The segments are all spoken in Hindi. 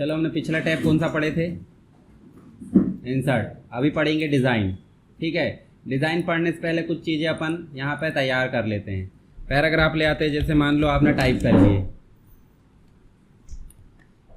चलो हमने पिछला टैब कौन सा पढ़े थे, इंसर्ट। अभी पढ़ेंगे डिज़ाइन। ठीक है, डिज़ाइन पढ़ने से पहले कुछ चीज़ें अपन यहाँ पे तैयार कर लेते हैं। पैराग्राफ ले आते हैं, जैसे मान लो आपने टाइप कर लिए,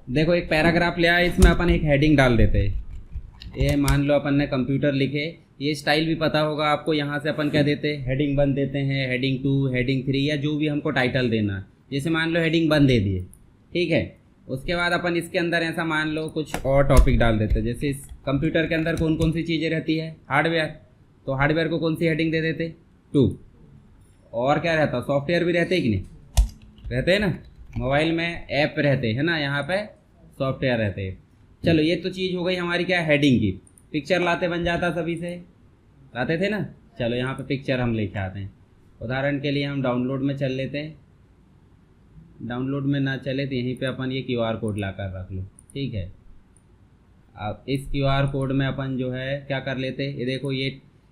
देखो एक पैराग्राफ ले आए, इसमें अपन एक हेडिंग डाल देते हैं। ये मान लो अपन ने कंप्यूटर लिखे, ये स्टाइल भी पता होगा आपको। यहाँ से अपन क्या देते हैं, हेडिंग 1 देते हैं, हेडिंग 2, हेडिंग 3, या जो भी हमको टाइटल देना। जैसे मान लो हेडिंग 1 दे दिए, ठीक है। उसके बाद अपन इसके अंदर ऐसा मान लो कुछ और टॉपिक डाल देते हैं। जैसे इस कंप्यूटर के अंदर कौन कौन सी चीज़ें रहती है, हार्डवेयर, तो हार्डवेयर को कौन सी हेडिंग दे देते, 2। और क्या रहता, सॉफ्टवेयर भी रहते हैं कि नहीं, रहते हैं ना। मोबाइल में ऐप रहते हैं ना, यहाँ पे सॉफ्टवेयर रहते हैं। चलो ये तो चीज़ हो गई हमारी क्या, हेडिंग की। पिक्चर लाते बन जाता, सभी से लाते थे ना। चलो यहाँ पे पिक्चर हम लेके आते हैं। उदाहरण के लिए हम डाउनलोड में चल लेते हैं, डाउनलोड में ना चले तो यहीं पे अपन ये QR कोड ला कर रख लो, ठीक है। अब इस QR कोड में अपन जो है क्या कर लेते, ये देखो, ये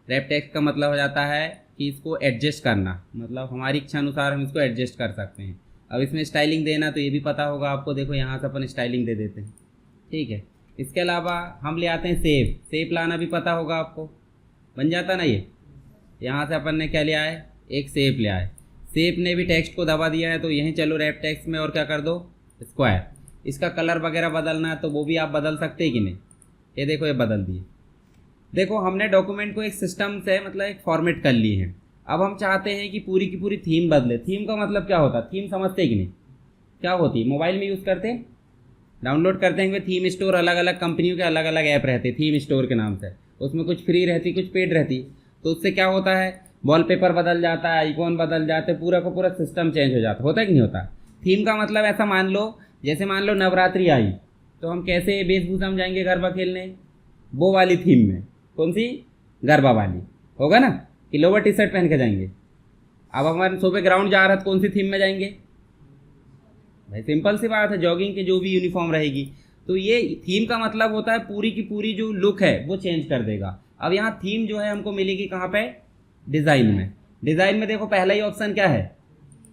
रैप टेक्स्ट का मतलब हो जाता है कि इसको एडजस्ट करना, मतलब हमारी इच्छा अनुसार हम इसको एडजस्ट कर सकते हैं। अब इसमें स्टाइलिंग देना तो ये भी पता होगा आपको, देखो यहाँ से अपन स्टाइलिंग दे देते हैं, ठीक है। इसके अलावा हम ले आते हैं सेप लाना भी पता होगा आपको, बन जाता ना ये। यहाँ से अपन ने क्या लिया है, एक सेप लिया है। सेप ने भी टेक्स्ट को दबा दिया है, तो यहीं चलो रैप टेक्स्ट में और क्या कर दो, स्क्वायर। इसका कलर वगैरह बदलना है तो वो भी आप बदल सकते हैं कि नहीं। ये देखो ये बदल दिए। देखो हमने डॉक्यूमेंट को एक सिस्टम से मतलब एक फॉर्मेट कर ली है। अब हम चाहते हैं कि पूरी की पूरी थीम बदले। थीम का मतलब क्या होता है, थीम समझते कि नहीं, क्या होती है, मोबाइल में यूज़ करते हैं, डाउनलोड करते हैं थीम स्टोर, अलग अलग कंपनियों के अलग अलग ऐप रहते हैं थीम स्टोर के नाम से। उसमें कुछ फ्री रहती, कुछ पेड रहती। तो उससे क्या होता है, वॉलपेपर बदल जाता है, आइकॉन बदल जाते, पूरा का पूरा सिस्टम चेंज हो जाता, होता है कि नहीं होता। थीम का मतलब ऐसा मान लो, जैसे मान लो नवरात्रि आई तो हम कैसे वेशभूषा में जाएंगे गरबा खेलने, वो वाली थीम में। कौन सी, गरबा वाली होगा ना, कि लोअर टी शर्ट पहन के जाएंगे। अब हमारे सुबह ग्राउंड जा रहा है, कौन सी थीम में जाएंगे भाई, सिंपल सी बात है, जॉगिंग की जो भी यूनिफॉर्म रहेगी। तो ये थीम का मतलब होता है पूरी की पूरी जो लुक है वो चेंज कर देगा। अब यहाँ थीम जो है हमको मिलेगी कहाँ पे, डिज़ाइन में। डिज़ाइन में देखो पहला ही ऑप्शन क्या है,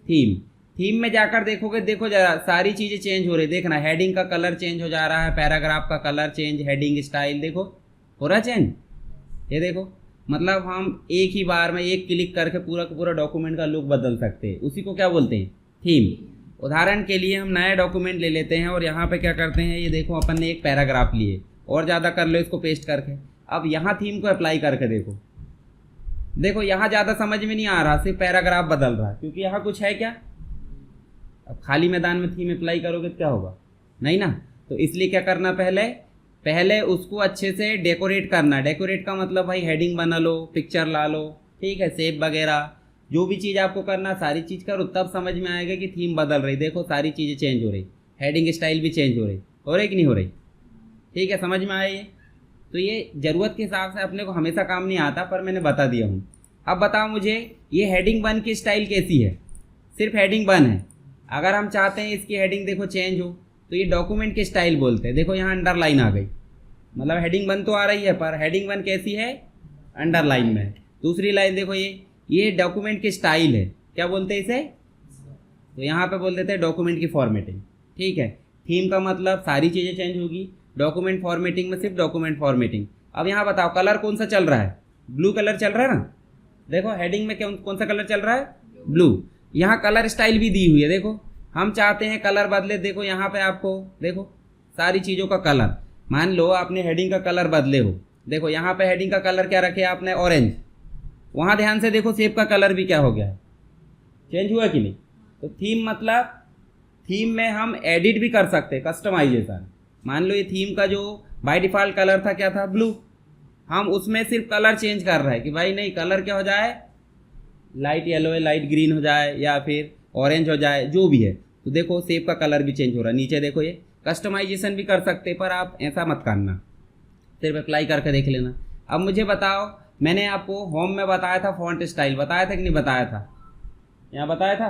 थीम। थीम में जाकर देखोगे, देखो जरा सारी चीज़ें चेंज हो रही, देखना हेडिंग का कलर चेंज हो जा रहा है, पैराग्राफ का कलर चेंज, हेडिंग स्टाइल देखो हो रहा चेंज। ये देखो, मतलब हम एक ही बार में एक क्लिक करके पूरा का पूरा डॉक्यूमेंट का लुक बदल सकते हैं। उसी को क्या बोलते हैं, थीम। उदाहरण के लिए हम नया डॉक्यूमेंट ले लेते हैं और यहाँ पे क्या करते हैं, ये देखो अपन ने एक पैराग्राफ लिए, और ज़्यादा कर लो इसको पेस्ट करके। अब यहाँ थीम को अप्लाई करके देखो, देखो यहाँ ज़्यादा समझ में नहीं आ रहा, सिर्फ पैराग्राफ बदल रहा है, क्योंकि यहाँ कुछ है क्या। अब खाली मैदान में थीम अप्लाई करोगे तो क्या होगा, नहीं ना। तो इसलिए क्या करना, पहले उसको अच्छे से डेकोरेट करना। डेकोरेट का मतलब भाई हेडिंग बना लो, पिक्चर ला लो, ठीक है, शेप वगैरह जो भी चीज़ आपको करना सारी चीज़ करो, तब समझ में आएगा कि थीम बदल रही। देखो सारी चीज़ें चेंज हो रही, हेडिंग स्टाइल भी चेंज हो रही कि नहीं हो रही, ठीक है, समझ में आए। तो ये ज़रूरत के हिसाब से अपने को हमेशा काम नहीं आता, पर मैंने बता दिया हूँ। अब बताओ मुझे, ये हेडिंग 1 की स्टाइल कैसी है, सिर्फ हेडिंग 1 है। अगर हम चाहते हैं इसकी हेडिंग देखो चेंज हो, तो ये डॉक्यूमेंट की स्टाइल बोलते हैं। देखो यहाँ अंडरलाइन आ गई, मतलब हेडिंग 1 तो आ रही है, पर हेडिंग 1 कैसी है, अंडरलाइन में। दूसरी लाइन देखो, ये डॉक्यूमेंट की स्टाइल है, क्या बोलते हैं इसे, तो यहाँ पे बोल देते हैं डॉक्यूमेंट की फॉर्मेटिंग, ठीक है। थीम का मतलब सारी चीज़ें चेंज होगी, डॉक्यूमेंट फॉर्मेटिंग में सिर्फ डॉक्यूमेंट फॉर्मेटिंग। अब यहाँ बताओ कलर कौन सा चल रहा है, ब्लू कलर चल रहा है ना। देखो हेडिंग में कौन सा कलर चल रहा है, ब्लू। यहाँ कलर स्टाइल भी दी हुई है, देखो हम चाहते हैं कलर बदले, देखो यहाँ पे आपको देखो सारी चीज़ों का कलर। मान लो आपने हेडिंग का कलर बदले हो, देखो यहाँ पे हेडिंग का कलर क्या रखे आपने, ऑरेंज। वहाँ ध्यान से देखो शेप का कलर भी क्या हो गया है, चेंज हुआ कि नहीं। तो थीम मतलब थीम में हम एडिट भी कर सकते हैं, कस्टमाइजेशन। मान लो ये थीम का जो बाय डिफ़ॉल्ट कलर था क्या था, ब्लू। हम उसमें सिर्फ कलर चेंज कर रहे हैं कि भाई नहीं कलर क्या हो जाए, लाइट येलो है, लाइट ग्रीन हो जाए, या फिर ऑरेंज हो जाए, जो भी है। तो देखो शेप का कलर भी चेंज हो रहा है। नीचे देखो ये कस्टमाइजेशन भी कर सकते, पर आप ऐसा मत करना, सिर्फ अप्लाई करके देख लेना। अब मुझे बताओ, मैंने आपको होम में बताया था फॉन्ट स्टाइल, बताया था कि नहीं बताया था, यहाँ बताया था।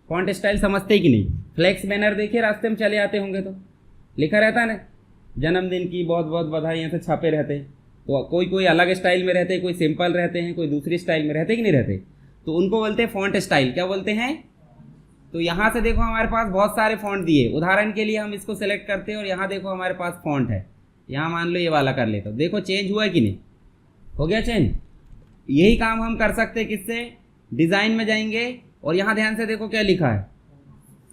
फॉन्ट स्टाइल समझते कि नहीं, फ्लेक्स बैनर देखिए रास्ते में चले आते होंगे तो लिखा रहता है ना, जन्मदिन की बहुत बहुत बधाई, ऐसे छापे रहते हैं। तो कोई कोई अलग स्टाइल में रहते हैं, कोई सिंपल रहते हैं, कोई दूसरी स्टाइल में रहते कि नहीं रहते। तो उनको बोलते हैं फॉन्ट स्टाइल, क्या बोलते हैं, तो यहाँ से देखो हमारे पास बहुत सारे फॉन्ट दिए, उदाहरण के लिए हम इसको सेलेक्ट करते हैं और यहाँ देखो हमारे पास फॉन्ट है, यहाँ मान लो ये वाला कर लेता हूँ, देखो चेंज हुआ है कि नहीं, हो गया चेंज। यही काम हम कर सकते हैं किससे, डिज़ाइन में जाएंगे और यहाँ ध्यान से देखो क्या लिखा है,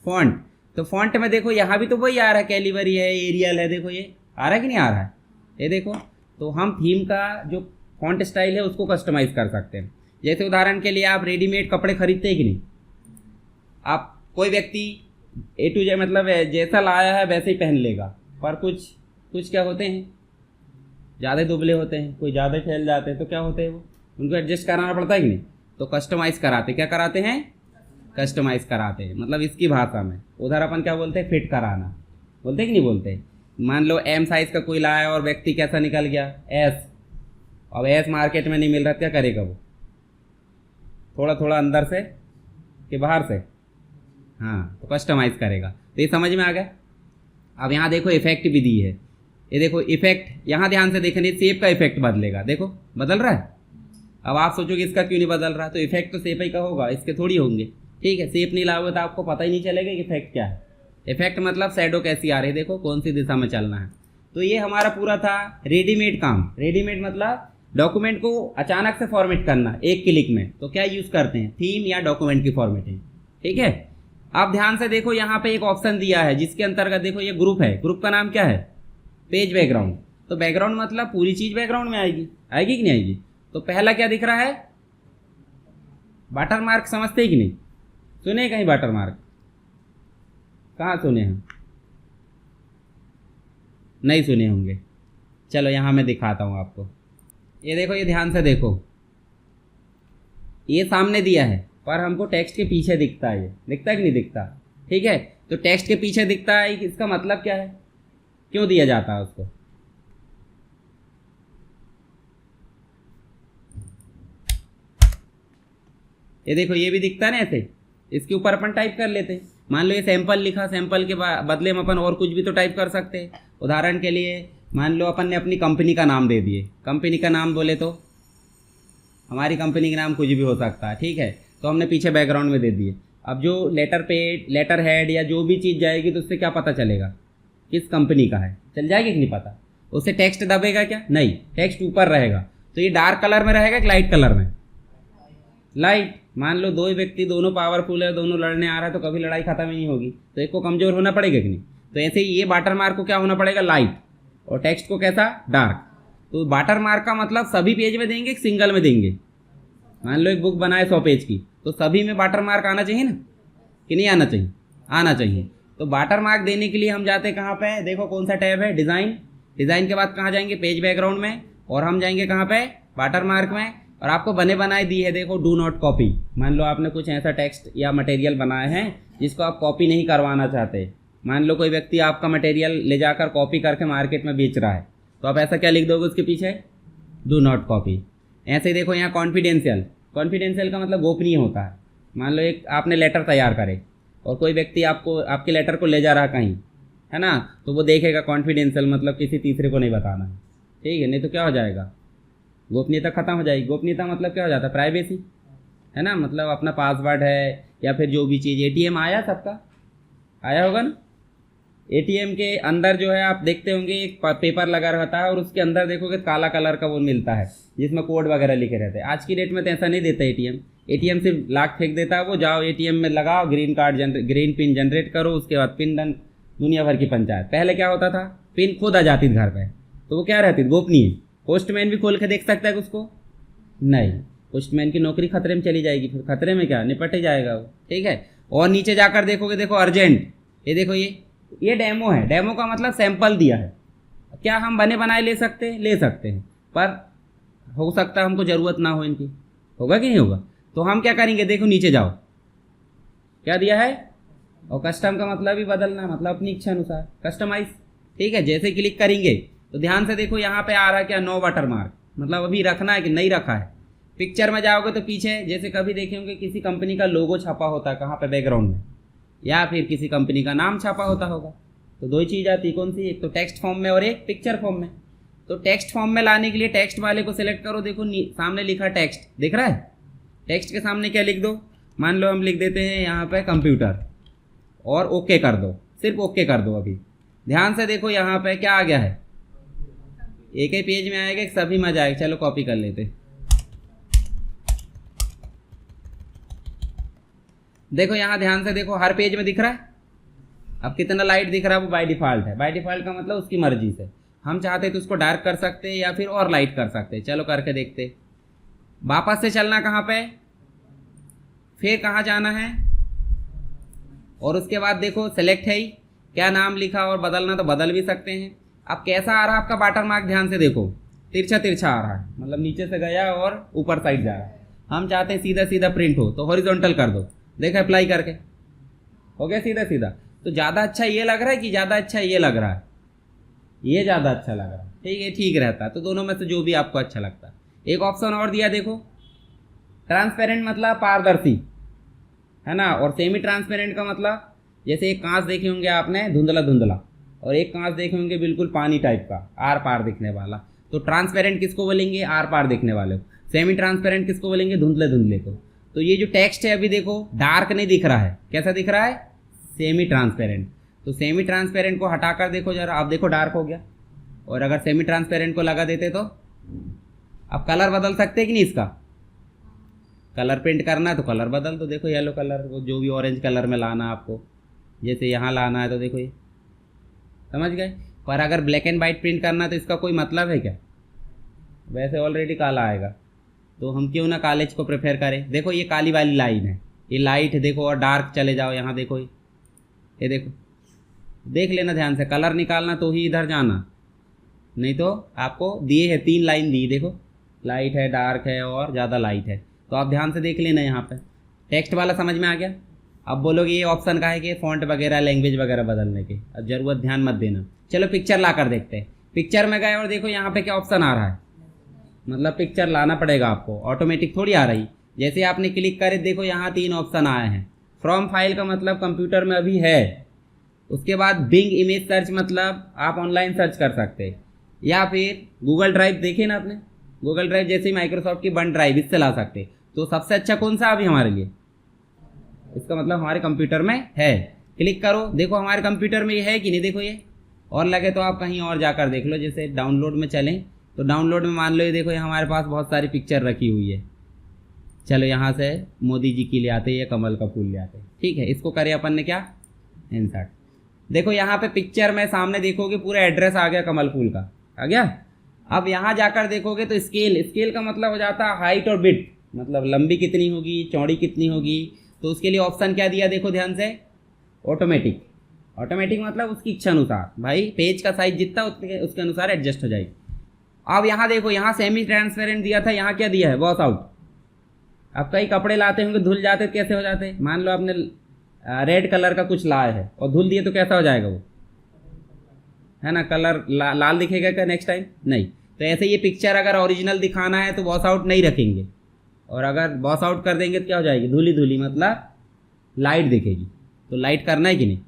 फॉन्ट। तो फॉन्ट में देखो यहाँ भी तो वही आ रहा है, कैलिबरी है, एरियल है, देखो ये आ रहा है कि नहीं आ रहा है, ये देखो। तो हम थीम का जो फॉन्ट स्टाइल है उसको कस्टमाइज़ कर सकते हैं। जैसे उदाहरण के लिए आप रेडीमेड कपड़े खरीदते हैं कि नहीं, आप कोई व्यक्ति A to Z मतलब जैसा लाया है वैसे ही पहन लेगा, पर कुछ क्या होते हैं, ज़्यादा दुबले होते हैं, कोई ज़्यादा फैल जाते हैं, तो क्या होते हैं वो, उनको एडजस्ट कराना पड़ता है कि नहीं, तो कस्टमाइज़ कराते, क्या कराते हैं, कस्टमाइज़ कराते हैं। मतलब इसकी भाषा में उधर अपन क्या बोलते हैं, फिट कराना बोलते हैं कि नहीं बोलते। मान लो M साइज़ का कोई लाया और व्यक्ति कैसा निकल गया, S, अब S मार्केट में नहीं मिल रहा, क्या करेगा वो, थोड़ा थोड़ा अंदर से कि बाहर से, हाँ, तो कस्टमाइज़ करेगा। तो ये समझ में आ गया। अब यहाँ देखो इफेक्ट भी दी है, ये देखो इफेक्ट, यहाँ ध्यान से देखने, शेप का इफेक्ट बदलेगा, देखो बदल रहा है। अब आप सोचोगे इसका क्यों नहीं बदल रहा, तो इफेक्ट तो शेप ही का होगा, इसके थोड़ी होंगे, ठीक है। शेप नहीं लाओगे तो आपको पता ही नहीं चलेगा कि इफेक्ट क्या है। इफेक्ट मतलब शैडो कैसी आ रही है, देखो कौन सी दिशा में चलना है। तो ये हमारा पूरा था रेडीमेड काम। रेडीमेड मतलब डॉक्यूमेंट को अचानक से फॉर्मेट करना एक क्लिक में, तो क्या यूज़ करते हैं, थीम या डॉक्यूमेंट की फॉर्मेटिंग, ठीक है। आप ध्यान से देखो यहाँ पे एक ऑप्शन दिया है जिसके अंतर्गत देखो ये ग्रुप है, ग्रुप का नाम क्या है, पेज बैकग्राउंड। तो बैकग्राउंड मतलब पूरी चीज़ बैकग्राउंड में आएगी, आएगी कि नहीं आएगी। तो पहला क्या दिख रहा है, वाटर मार्क, समझते हैं कि नहीं, सुने कहीं वाटर मार्क, कहाँ सुने हैं, नहीं सुने होंगे। चलो यहाँ मैं दिखाता हूँ आपको, ये देखो, ये ध्यान से देखो, ये सामने दिया है पर हमको टेक्स्ट के पीछे दिखता है, ये दिखता है कि नहीं दिखता, ठीक है। तो टेक्स्ट के पीछे दिखता है, इसका मतलब क्या है, क्यों दिया जाता है उसको, ये देखो ये भी दिखता है ना ऐसे, इसके ऊपर अपन टाइप कर लेते हैं। मान लो ये सैंपल लिखा, सैंपल के बदले में अपन और कुछ भी तो टाइप कर सकते हैं। उदाहरण के लिए मान लो अपन ने अपनी कंपनी का नाम दे दिए, कंपनी का नाम बोले तो हमारी कंपनी का नाम कुछ भी हो सकता है, ठीक है। तो हमने पीछे बैकग्राउंड में दे दिए। अब जो लेटर हेड या जो भी चीज़ जाएगी तो उससे क्या पता चलेगा किस कंपनी का है, चल जाएगी कि नहीं पता। उससे टेक्स्ट दबेगा क्या, नहीं, टेक्स्ट ऊपर रहेगा। तो ये डार्क कलर में रहेगा कि लाइट कलर में, लाइट। मान लो दो व्यक्ति दोनों पावरफुल है, दोनों लड़ने आ रहा है, तो कभी लड़ाई खत्म ही नहीं होगी, तो एक को कमज़ोर होना पड़ेगा कि नहीं। तो ऐसे ही ये वाटर मार्क को क्या होना पड़ेगा, लाइट, और टेक्स्ट को कैसा, डार्क। तो वाटर मार्क का मतलब सभी पेज में देंगे कि सिंगल में देंगे। मान लो एक बुक बनाए 100 पेज की, तो सभी में वाटर मार्क आना चाहिए ना कि नहीं आना चाहिए, आना चाहिए। तो वाटर मार्क देने के लिए हम जाते हैं कहाँ पे, देखो कौन सा टैब है, डिज़ाइन। डिज़ाइन के बाद कहाँ जाएंगे, पेज बैकग्राउंड में, और हम जाएंगे कहाँ पे, वाटर मार्क में। और आपको बने बनाए दी है, देखो डू नॉट कॉपी। मान लो आपने कुछ ऐसा टेक्स्ट या मटेरियल बनाए हैं जिसको आप कॉपी नहीं करवाना चाहते। मान लो कोई व्यक्ति आपका मटेरियल ले जाकर कॉपी करके मार्केट में बेच रहा है, तो आप ऐसा क्या लिख दोगे उसके पीछे, डू नॉट कॉपी। ऐसे देखो यहाँ कॉन्फिडेंशियल, कॉन्फिडेंशियल का मतलब गोपनीय होता है। मान लो एक आपने लेटर तैयार करे और कोई व्यक्ति आपको आपके लेटर को ले जा रहा कहीं, है ना, तो वो देखेगा कॉन्फिडेंशियल मतलब किसी तीसरे को नहीं बताना है, ठीक है, नहीं तो क्या हो जाएगा, गोपनीयता खत्म हो जाएगी। गोपनीयता मतलब क्या हो जाता है, प्राइवेसी, है ना, मतलब अपना पासवर्ड है या फिर जो भी चीज़। एटीएम आया, सबका आया होगा ना, एटीएम के अंदर जो है आप देखते होंगे एक पेपर लगा रहता है और उसके अंदर देखोगे काला कलर का वो मिलता है जिसमें कोड वगैरह लिखे रहते हैं। आज की डेट में तो ऐसा नहीं देता एटीएम, एटीएम सिर्फ लाख फेंक देता है, वो जाओ एटीएम में लगाओ, ग्रीन पिन जनरेट करो, उसके बाद पिन डन, दुनिया भर की पंचायत। पहले क्या होता था, पिन खुद आ जाती थी घर पे, तो वो क्या रहती थी, गोपनीय। पोस्टमैन भी खोल के देख सकता है उसको, नहीं, पोस्टमैन की नौकरी खतरे में चली जाएगी, फिर खतरे में क्या, निपट ही जाएगा वो, ठीक है। और नीचे जाकर देखोगे, देखो अर्जेंट, ये देखो ये डेमो है। डेमो का मतलब सैंपल दिया है। क्या हम बने बनाए ले सकते हैं, ले सकते हैं, पर हो सकता है हमको ज़रूरत ना हो इनकी, होगा कि नहीं होगा। तो हम क्या करेंगे, देखो नीचे जाओ, क्या दिया है, और कस्टम का मतलब ही बदलना, मतलब अपनी इच्छा अनुसार कस्टमाइज, ठीक है। जैसे क्लिक करेंगे तो ध्यान से देखो यहाँ पे आ रहा है क्या, नो वाटर मार्क, मतलब अभी रखना है कि नहीं रखा है। पिक्चर में जाओगे तो पीछे जैसे कभी देखे होंगे किसी कंपनी का लोगो छपा होता है कहाँ पे, बैकग्राउंड में, या फिर किसी कंपनी का नाम छपा होता होगा। तो दो ही चीज़ आती है, कौन सी, एक तो टेक्स्ट फॉर्म में और एक पिक्चर फॉर्म में। तो टेक्स्ट फॉर्म में लाने के लिए टेक्स्ट वाले को सिलेक्ट करो, देखो सामने लिखा टेक्स्ट दिख रहा है, टेक्स्ट के सामने क्या लिख दो, मान लो हम लिख देते हैं यहाँ पे कंप्यूटर, और ओके कर दो, सिर्फ ओके कर दो। अभी ध्यान से देखो यहाँ पे क्या आ गया है, एक ही पेज में आएगा, सभी में जाएगा। चलो कॉपी कर लेते। देखो यहाँ ध्यान से देखो, हर पेज में दिख रहा है। अब कितना लाइट दिख रहा है वो बाय डिफ़ॉल्ट है। बाय डिफ़ॉल्ट का मतलब उसकी मर्जी से, हम चाहते तो उसको डार्क कर सकते हैं या फिर और लाइट कर सकते हैं। चलो करके देखते। वापस से चलना कहाँ पे, फिर कहाँ जाना है, और उसके बाद देखो सेलेक्ट है ही, क्या नाम लिखा, और बदलना तो बदल भी सकते हैं। अब कैसा आ रहा है आपका वाटर मार्क, ध्यान से देखो, तिरछा तिरछा आ रहा है, मतलब नीचे से गया और ऊपर साइड जा रहा है। हम चाहते हैं सीधा सीधा प्रिंट हो, तो हॉरिजॉन्टल कर दो। देखो अप्लाई करके हो गया सीधा सीधा। तो ज़्यादा अच्छा ये लग रहा है कि ज़्यादा अच्छा ये लग रहा है, ये ज़्यादा अच्छा लग रहा है। ठीक है, ठीक रहता है। तो दोनों में से जो भी आपको अच्छा लगता है। एक ऑप्शन और दिया देखो, ट्रांसपेरेंट मतलब पारदर्शी, है ना, और सेमी ट्रांसपेरेंट का मतलब जैसे एक कांच देखे होंगे आपने धुंधला धुंधला, और एक कांच देखे होंगे बिल्कुल पानी टाइप का, आर पार दिखने वाला। तो ट्रांसपेरेंट किसको बोलेंगे, आर पार दिखने वाले को। सेमी ट्रांसपेरेंट किसको बोलेंगे, धुंधले धुंधले को। तो ये जो टेक्स्ट है अभी देखो डार्क नहीं दिख रहा है, कैसा दिख रहा है, सेमी ट्रांसपेरेंट। तो सेमी ट्रांसपेरेंट को हटाकर देखो जरा, आप देखो डार्क हो गया। और अगर सेमी ट्रांसपेरेंट को लगा देते तो अब कलर बदल सकते हैं कि नहीं, इसका कलर प्रिंट करना है तो कलर बदल दो। देखो येलो कलर, वो जो भी ऑरेंज कलर में लाना आपको, जैसे यहाँ लाना है तो देखो ये समझ गए। पर अगर ब्लैक एंड वाइट प्रिंट करना है तो इसका कोई मतलब है क्या, वैसे ऑलरेडी काला आएगा, तो हम क्यों ना कालेज को प्रेफर करें। देखो ये काली वाली लाइन है, ये लाइट है देखो, और डार्क चले जाओ यहाँ देखो, ये देखो, देख लेना ध्यान से। कलर निकालना तो ही इधर जाना, नहीं तो आपको दिए है 3 लाइन दी, देखो लाइट है, डार्क है और ज़्यादा लाइट है। तो आप ध्यान से देख लेना यहाँ पे। टेक्स्ट वाला समझ में आ गया। अब बोलोगे ये ऑप्शन का है कि फ़ॉन्ट वगैरह लैंग्वेज वगैरह बदलने के, अब ज़रूरत ध्यान मत देना। चलो पिक्चर ला कर देखते हैं। पिक्चर में गए और देखो यहाँ पे क्या ऑप्शन आ रहा है, मतलब पिक्चर लाना पड़ेगा आपको, ऑटोमेटिक थोड़ी आ रही। जैसे आपने क्लिक करे देखो यहाँ 3 ऑप्शन आए हैं। फ्रॉम फाइल का मतलब कंप्यूटर में अभी है। उसके बाद बिंग इमेज सर्च मतलब आप ऑनलाइन सर्च कर सकते हैं, या फिर गूगल ड्राइव देखे ना आपने, गूगल ड्राइव जैसे माइक्रोसॉफ्ट की वन ड्राइव, इससे ला सकते। तो सबसे अच्छा कौन सा अभी हमारे लिए, इसका मतलब हमारे कंप्यूटर में है। क्लिक करो, देखो हमारे कंप्यूटर में ये है कि नहीं, देखो ये। और लगे तो आप कहीं और जाकर देख लो, जैसे डाउनलोड में चलें तो डाउनलोड में मान लो ये देखो, ये हमारे पास बहुत सारी पिक्चर रखी हुई है। चलो यहाँ से मोदी जी की ले आते हैं या कमल का फूल ले आते हैं। ठीक है, इसको करें अपन ने क्या, इंसर्ट। देखो यहाँ पे पिक्चर में सामने देखोगे पूरा एड्रेस आ गया, कमल फूल का आ गया। अब यहाँ जाकर देखोगे तो स्केल, स्केल का मतलब हो जाता है हाइट और विड्थ, मतलब लंबी कितनी होगी, चौड़ी कितनी होगी। तो उसके लिए ऑप्शन क्या दिया देखो ध्यान से, ऑटोमेटिक। ऑटोमेटिक मतलब उसकी इच्छा अनुसार, भाई पेज का साइज जितना उसके अनुसार एडजस्ट हो जाएगी। अब यहाँ देखो, यहाँ सेमी ट्रांसपेरेंट दिया था, यहाँ क्या दिया है, वॉश आउट। अब कई कपड़े लाते होंगे धुल जाते, कैसे हो जाते, मान लो आपने रेड कलर का कुछ लाया है और धुल दिए तो कैसा हो जाएगा वो, है ना, कलर लाल दिखेगा क्या नेक्स्ट टाइम, नहीं। तो ऐसे ये पिक्चर अगर ओरिजिनल दिखाना है तो वॉश आउट नहीं रखेंगे, और अगर वॉश आउट कर देंगे तो क्या हो जाएगी, धुली धुली, मतलब लाइट दिखेगी। तो लाइट करना है कि नहीं,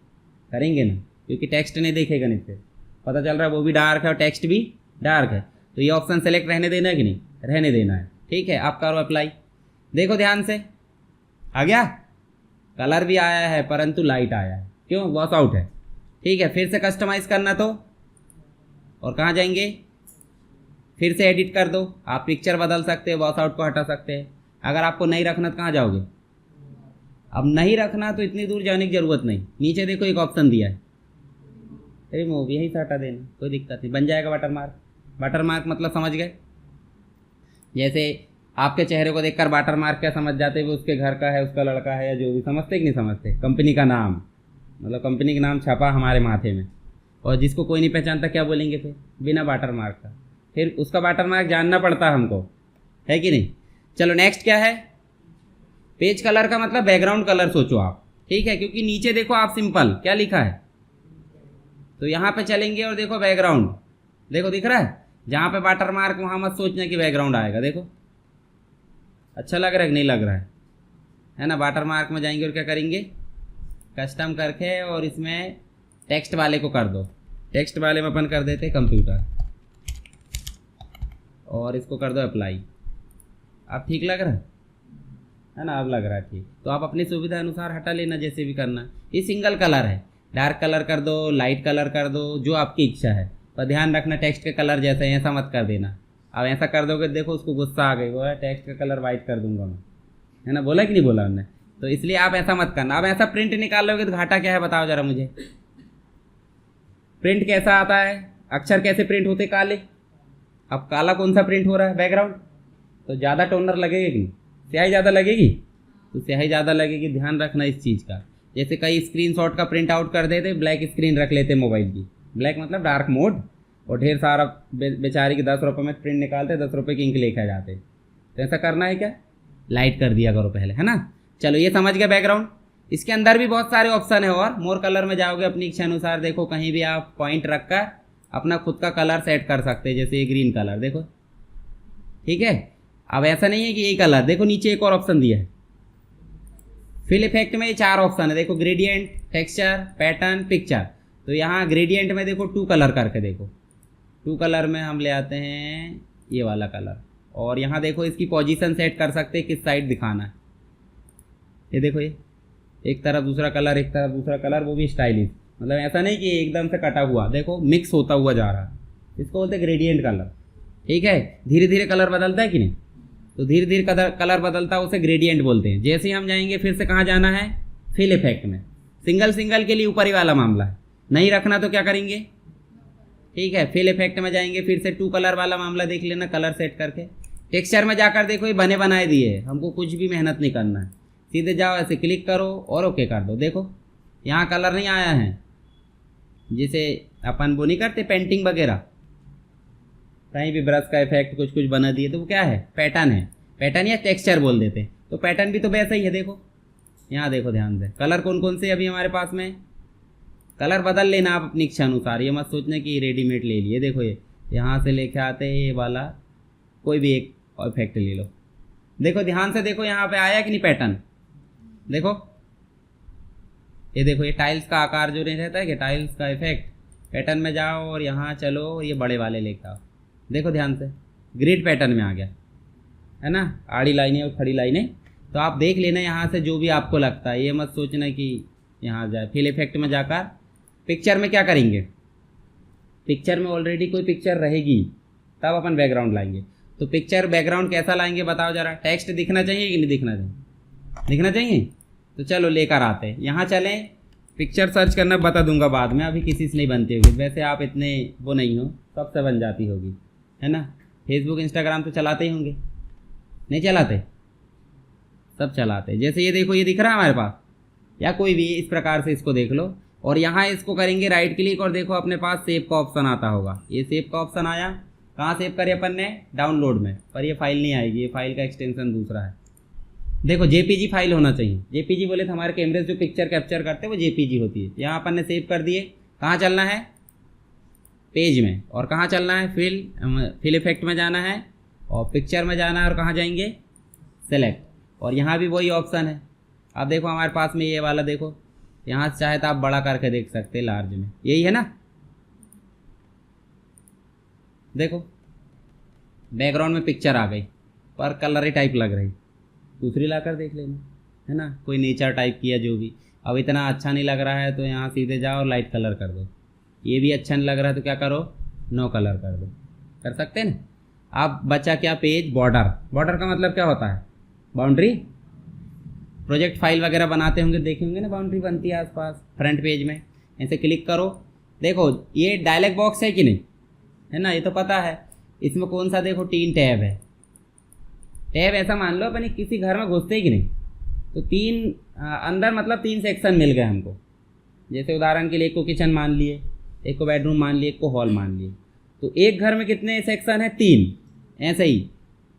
करेंगे ना, क्योंकि टेक्स्ट नहीं देखेगा, नहीं फिर पता चल रहा है वो भी डार्क है और टेक्स्ट भी डार्क है। तो ये ऑप्शन सेलेक्ट रहने देना है कि नहीं, रहने देना है। ठीक है, आप करो अप्लाई। देखो ध्यान से, आ गया, कलर भी आया है परंतु लाइट आया है, क्यों, वॉश आउट है। ठीक है, फिर से कस्टमाइज़ करना तो, और कहाँ जाएंगे, फिर से एडिट कर दो। आप पिक्चर बदल सकते हैं, वॉश आउट को हटा सकते हैं। अगर आपको नहीं रखना तो कहाँ जाओगे, अब नहीं रखना तो इतनी दूर जाने की ज़रूरत नहीं। नीचे देखो एक ऑप्शन दिया है रिमूव, यहीं से हटा देना, कोई दिक्कत नहीं, बन जाएगा वाटर मार्क। वाटर मार्क मतलब समझ गए, जैसे आपके चेहरे को देखकर वाटर मार्क क्या समझ जाते हैं, वो उसके घर का है, उसका लड़का है, या जो भी, समझते कि नहीं समझते। कंपनी का नाम, मतलब कंपनी का नाम छपा हमारे माथे में, और जिसको कोई नहीं पहचानता क्या बोलेंगे फिर, बिना वाटर मार्क का। फिर उसका वाटर मार्क जानना पड़ता हमको, है कि नहीं। चलो नेक्स्ट क्या है, पेज कलर का मतलब बैकग्राउंड कलर सोचो आप। ठीक है, क्योंकि नीचे देखो आप सिंपल क्या लिखा है, तो यहाँ पे चलेंगे और देखो बैकग्राउंड, देखो दिख रहा है, जहाँ पे वाटर मार्क वहाँ मत सोचना कि बैकग्राउंड आएगा। देखो अच्छा लग रहा है कि नहीं लग रहा है ना। वाटर मार्क में जाएंगे और क्या करेंगे, कस्टम करके, और इसमें टेक्स्ट वाले को कर दो। टेक्स्ट वाले में अपन कर देते कंप्यूटर, और इसको कर दो अप्लाई। अब ठीक लग रहा है ना, अब लग रहा है ठीक। तो आप अपनी सुविधा अनुसार हटा लेना जैसे भी करना। ये सिंगल कलर है, डार्क कलर कर दो, लाइट कलर कर दो, जो आपकी इच्छा है, पर ध्यान रखना टेक्स्ट के कलर जैसे हैं ऐसा मत कर देना। अब ऐसा कर दोगे देखो उसको गुस्सा आ गई, वो है टेक्स्ट का कलर वाइट कर दूंगा मैं, है ना, बोला कि नहीं बोला हमने। तो इसलिए आप ऐसा मत करना। अब ऐसा प्रिंट निकाल लोगे तो घाटा क्या है बताओ जरा मुझे। प्रिंट कैसा आता है, अक्षर कैसे प्रिंट होते, काले। अब काला कौन सा प्रिंट हो रहा है, बैकग्राउंड, तो ज़्यादा टोनर लगेगा कि नहीं, स्याही ज़्यादा लगेगी, तो स्याही ज़्यादा लगेगी, ध्यान रखना इस चीज़ का। जैसे कई स्क्रीनशॉट का प्रिंट आउट कर देते, ब्लैक स्क्रीन रख लेते मोबाइल की, ब्लैक मतलब डार्क मोड, और ढेर सारा बेचारी के 10 रुपये में प्रिंट निकालते, 10 रुपये की इंक लेकर जाते। तो ऐसा करना है क्या, लाइट कर दिया करो पहले, है ना। चलो ये समझ गया बैकग्राउंड। इसके अंदर भी बहुत सारे ऑप्शन है, और मोर कलर में जाओगे अपनी इच्छा अनुसार, देखो कहीं भी आप पॉइंट रखकर अपना खुद का कलर सेट कर सकते हैं। जैसे ये ग्रीन कलर देखो, ठीक है। अब ऐसा नहीं है कि यही कलर, देखो नीचे एक और ऑप्शन दिया है फिल इफेक्ट में, ये 4 ऑप्शन है देखो, ग्रेडियंट, टेक्सचर, पैटर्न, पिक्चर। तो यहाँ ग्रेडियंट में देखो 2 कलर करके, देखो 2 कलर में हम ले आते हैं ये वाला कलर, और यहाँ देखो इसकी पोजीशन सेट कर सकते हैं किस साइड दिखाना है। ये देखो, ये एक तरफ दूसरा कलर, एक तरफ दूसरा कलर, वो भी स्टाइलिश, मतलब ऐसा नहीं कि एकदम से कटा हुआ, देखो मिक्स होता हुआ जा रहा है, इसको बोलते हैं ग्रेडियंट कलर, ठीक है। धीरे धीरे कलर बदलता है कि नहीं, तो धीरे धीरे कलर बदलता है, उसे ग्रेडियंट बोलते हैं। जैसे ही हम जाएंगे फिर से कहाँ जाना है, फिल इफेक्ट में। सिंगल सिंगल के लिए ऊपर ही वाला मामला है, नहीं रखना तो क्या करेंगे, ठीक है, फिल इफेक्ट में जाएंगे, फिर से 2 कलर वाला मामला देख लेना, कलर सेट करके। टेक्सचर में जाकर देखो ये बने बनाए दिए, हमको कुछ भी मेहनत नहीं करना है, सीधे जाओ ऐसे क्लिक करो और ओके कर दो। देखो यहाँ कलर नहीं आया है, जिसे अपन वो नहीं करते पेंटिंग वगैरह, कहीं भी ब्रश का इफेक्ट कुछ कुछ बना दिए, तो वो क्या है, पैटर्न है, पैटर्न या टेक्सचर बोल देते। तो पैटर्न भी तो वैसा ही है, देखो यहाँ देखो ध्यान से, कलर कौन कौन से अभी हमारे पास में, कलर बदल लेना आप अपनी इच्छा अनुसार, ये मत सोचना कि रेडीमेड ले लिए। देखो ये यहाँ से लेके आते हैं, ये वाला कोई भी एक इफेक्ट ले लो, देखो ध्यान से देखो यहाँ पे आया कि नहीं पैटर्न, देखो ये देखो, ये टाइल्स का आकार जो नहीं रहता है कि टाइल्स का इफेक्ट, पैटर्न में जाओ और यहाँ चलो ये बड़े वाले लेके आओ, देखो ध्यान से ग्रिड पैटर्न में आ गया, है ना, आड़ी लाइनें और खड़ी लाइनें। तो आप देख लेना यहाँ से जो भी आपको लगता है, ये मत सोचना कि यहाँ जाए। फिल इफेक्ट में जाकर पिक्चर में क्या करेंगे, पिक्चर में ऑलरेडी कोई पिक्चर रहेगी, तब अपन बैकग्राउंड लाएंगे। तो पिक्चर बैकग्राउंड कैसा लाएंगे बताओ जरा, टेक्स्ट दिखना चाहिए कि नहीं दिखना चाहिए, दिखना चाहिए। तो चलो लेकर आते हैं, यहाँ चलें, पिक्चर सर्च करना बता दूंगा बाद में, अभी किसी से नहीं बनती होगी, वैसे आप इतने वो नहीं हो, सबसे बन जाती होगी, है ना। फेसबुक इंस्टाग्राम तो चलाते ही होंगे, नहीं चलाते, सब चलाते। जैसे ये देखो, ये दिख रहा है हमारे पास, या कोई भी इस प्रकार से इसको देख लो, और यहाँ इसको करेंगे राइट क्लिक, और देखो अपने पास सेव का ऑप्शन आता होगा, ये सेव का ऑप्शन आया, कहाँ सेव करे अपन ने, डाउनलोड में, पर ये फाइल नहीं आएगी, ये फाइल का एक्सटेंशन दूसरा है। देखो जेपीजी फाइल होना चाहिए, जेपीजी बोले तो हमारे कैमरे से जो पिक्चर कैप्चर करते हैं वो जेपीजी होती है। यहाँ अपन ने सेव कर दिए, कहाँ चलना है, पेज में, और कहाँ चलना है, फिल इफेक्ट में जाना है, और पिक्चर में जाना है, और कहाँ जाएंगे, सेलेक्ट, और यहाँ भी वही ऑप्शन है। अब देखो हमारे पास में ये वाला, देखो यहाँ से चाहे तो आप बड़ा करके देख सकते हैं, लार्ज में, यही है ना। देखो बैकग्राउंड में पिक्चर आ गई, पर कलर ही टाइप लग रही, दूसरी लाकर देख लेना, है ना, कोई नेचर टाइप किया जो भी। अब इतना अच्छा नहीं लग रहा है तो यहाँ सीधे जाओ लाइट कलर कर दो, ये भी अच्छा नहीं लग रहा है तो क्या करो, नो कलर कर दो, कर सकते हैं ना। अब बचा क्या, पेज बॉर्डर, बॉर्डर का मतलब क्या होता है, बाउंड्री। प्रोजेक्ट फाइल वगैरह बनाते होंगे, देखे होंगे ना, बाउंड्री बनती है आसपास फ्रंट पेज में। ऐसे क्लिक करो, देखो ये डायलॉग बॉक्स है कि नहीं, है ना, ये तो पता है। इसमें कौन सा, देखो 3 टैब है, टैब ऐसा मान लो अपन किसी घर में घुसते ही कि नहीं, तो 3 अंदर मतलब 3 सेक्शन मिल गए हमको। जैसे उदाहरण के लिए एक को किचन मान लिए, एक को बेडरूम मान लिए, एक को हॉल मान लिए, तो एक घर में कितने सेक्शन है, 3। ऐसे ही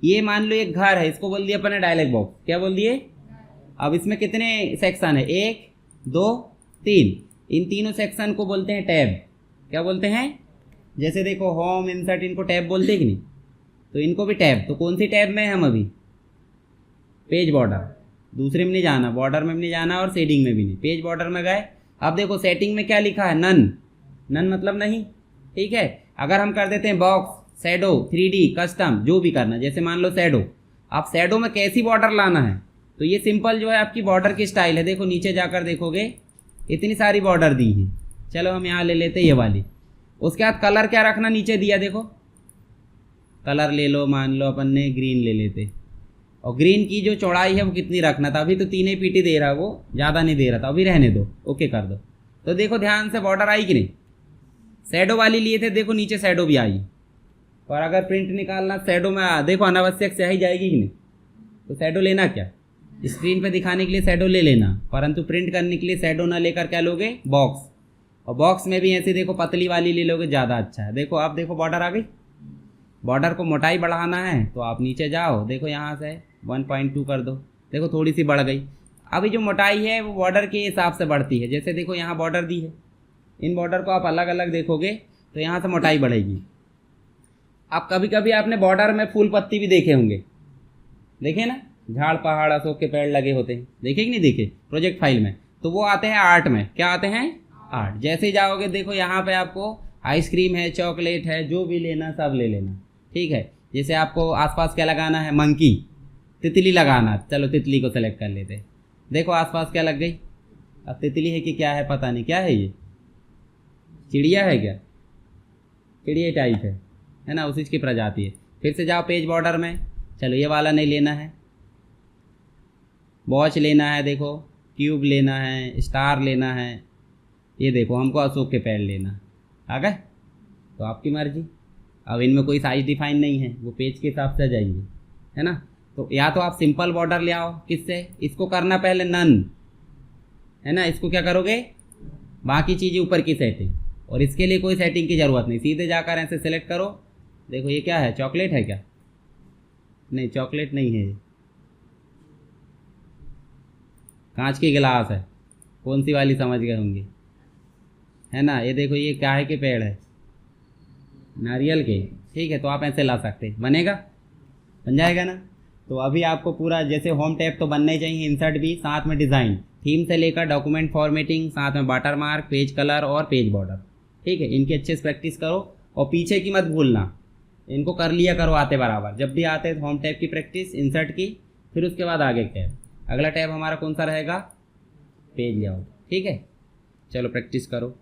ये मान लो एक घर है, इसको बोल दिया अपन ने डायलॉग बॉक्स, क्या बोल दिए। अब इसमें कितने सेक्शन है, 1 2 3, इन तीनों सेक्शन को बोलते हैं टैब, क्या बोलते हैं। जैसे देखो होम, इंसर्ट, इनको टैब बोलते हैं कि नहीं, तो इनको भी टैब। तो कौन सी टैब में हम अभी, पेज बॉर्डर, दूसरे में नहीं जाना, बॉर्डर में भी नहीं जाना, और शेडिंग में भी नहीं, पेज बॉर्डर में गए। अब देखो सेटिंग में क्या लिखा है, नन, नन मतलब नहीं, ठीक है। अगर हम कर देते हैं बॉक्स, शैडो, 3D, कस्टम, जो भी करना, जैसे मान लो शैडो, आप शैडो में कैसी बॉर्डर लाना है, तो ये सिंपल जो है आपकी बॉर्डर की स्टाइल है। देखो नीचे जाकर देखोगे इतनी सारी बॉर्डर दी है। चलो हम यहाँ ले लेते ये वाली। उसके बाद कलर क्या रखना नीचे दिया, देखो कलर ले लो, मान लो अपन ने ग्रीन ले लेते, और ग्रीन की जो चौड़ाई है वो कितनी रखना था। अभी तो 3 ही पीटी दे रहा है, वो ज़्यादा नहीं दे रहा था, अभी रहने दो, ओके कर दो। तो देखो ध्यान से बॉर्डर आई कि नहीं। शैडो वाली लिए थे, देखो नीचे शैडो भी आई। और अगर प्रिंट निकालना शैडो में देखो अनावश्यक स्याही जाएगी कि नहीं, तो शैडो लेना क्या, स्क्रीन पे दिखाने के लिए शैडो ले लेना, परंतु प्रिंट करने के लिए शैडो ना लेकर क्या लोगे, बॉक्स। और बॉक्स में भी ऐसी देखो पतली वाली ले लोगे, ज़्यादा अच्छा है। देखो अब देखो बॉर्डर आ गई। बॉर्डर को मोटाई बढ़ाना है तो आप नीचे जाओ, देखो यहाँ से 1.2 कर दो, देखो थोड़ी सी बढ़ गई। अभी जो मोटाई है वो बॉर्डर के हिसाब से बढ़ती है। जैसे देखो यहाँ बॉर्डर दी है, इन बॉर्डर को आप अलग अलग देखोगे तो यहाँ से मोटाई बढ़ेगी। अब कभी कभी आपने बॉर्डर में फूल पत्ती भी देखे होंगे, देखे ना, झाड़ पहाड़ अशोक के पेड़ लगे होते हैं, देखे कि नहीं देखे प्रोजेक्ट फाइल में, तो वो आते हैं आर्ट में। क्या आते हैं, आर्ट। जैसे ही जाओगे देखो यहाँ पे आपको आइसक्रीम है, चॉकलेट है, जो भी लेना सब ले लेना, ठीक है। जैसे आपको आसपास क्या लगाना है, मंकी, तितली लगाना, चलो तितली को सेलेक्ट कर लेते। देखो आसपास क्या लग गई। अब तितली है कि क्या है पता नहीं, क्या है ये, चिड़िया है क्या, चिड़िया टाइप है ना, उसी की प्रजाति है। फिर से जाओ पेज बॉर्डर में, चलो ये वाला नहीं लेना है, वॉच लेना है, देखो ट्यूब लेना है, स्टार लेना है, ये देखो हमको अशोक के पेड़ लेना, आ गए। तो आपकी मर्जी। अब इनमें कोई साइज डिफाइन नहीं है, वो पेज के हिसाब से जाएंगे, है ना। तो या तो आप सिंपल बॉर्डर ले आओ, किससे, इसको करना पहले नन, है ना, इसको क्या करोगे, बाकी चीज़ें ऊपर की सेटिंग, और इसके लिए कोई सेटिंग की ज़रूरत नहीं, सीधे जाकर ऐसे सेलेक्ट करो। देखो ये क्या है, चॉकलेट है क्या, नहीं चॉकलेट नहीं है, कांच की गिलास है, कौन सी वाली समझ गए होंगे, है ना। ये देखो ये क्या है के पेड़ है, नारियल के, ठीक है। तो आप ऐसे ला सकते, बनेगा, बन जाएगा ना। तो अभी आपको पूरा जैसे होम टैब तो बनने चाहिए, इंसर्ट भी, साथ में डिज़ाइन, थीम से लेकर डॉक्यूमेंट फॉर्मेटिंग, साथ में वाटर मार्क, पेज कलर और पेज बॉर्डर, ठीक है। इनकी अच्छे से प्रैक्टिस करो और पीछे की मत भूलना, इनको कर लिया करो आते बराबर। जब भी आते हैं होम टैब की प्रैक्टिस, इंसर्ट की, फिर उसके बाद आगे टैब। अगला टैब हमारा कौन सा रहेगा, पेज लेआउट, ठीक है। चलो प्रैक्टिस करो।